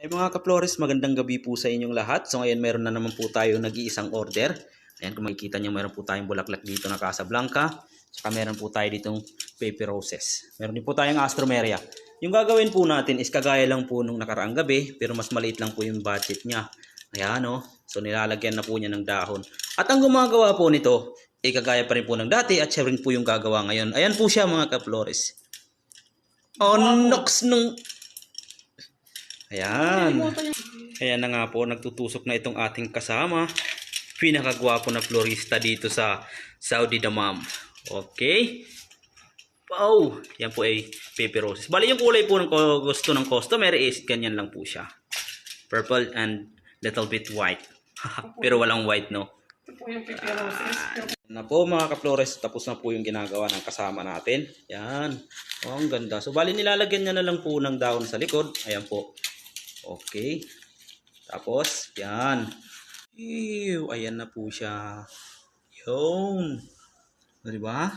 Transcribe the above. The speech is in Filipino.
Ay mga ka-flores, magandang gabi po sa inyong lahat. So ngayon meron na naman po tayo nag-iisang order. Ayan, kung makikita nyo, meron po tayong bulaklak dito na Casablanca. Saka meron po tayo ditong Pepe Roses. Meron din po tayong Astromeria. Yung gagawin po natin is kagaya lang po nung nakaraang gabi, pero mas maliit lang po yung budget niya. Ayan o, so nilalagyan na po niya ng dahon. At ang gumagawa po nito, kagaya pa rin po ng dati at siya rin po yung gagawa ngayon. Ayan po siya mga ka-flores. Nox nung... Ayan. Ayan na nga po, nagtutusok na itong ating kasama. Pinakagwapo na florista dito sa Saudi Damam. Okay. Wow. Yan po ay Pepe Roses. Bali yung kulay po ng gusto ng customer is ganyan lang po siya. Purple and little bit white. Pero walang white, no? Ito po yung Pepe Roses. Na po mga ka-flores, tapos na po yung ginagawa ng kasama natin. Yan. Oh, ang ganda. So bali nilalagyan niya na lang po ng dahon sa likod. Ayan po. Okay. Tapos, yan. Ew, ayan na po siya. Yun. Diba?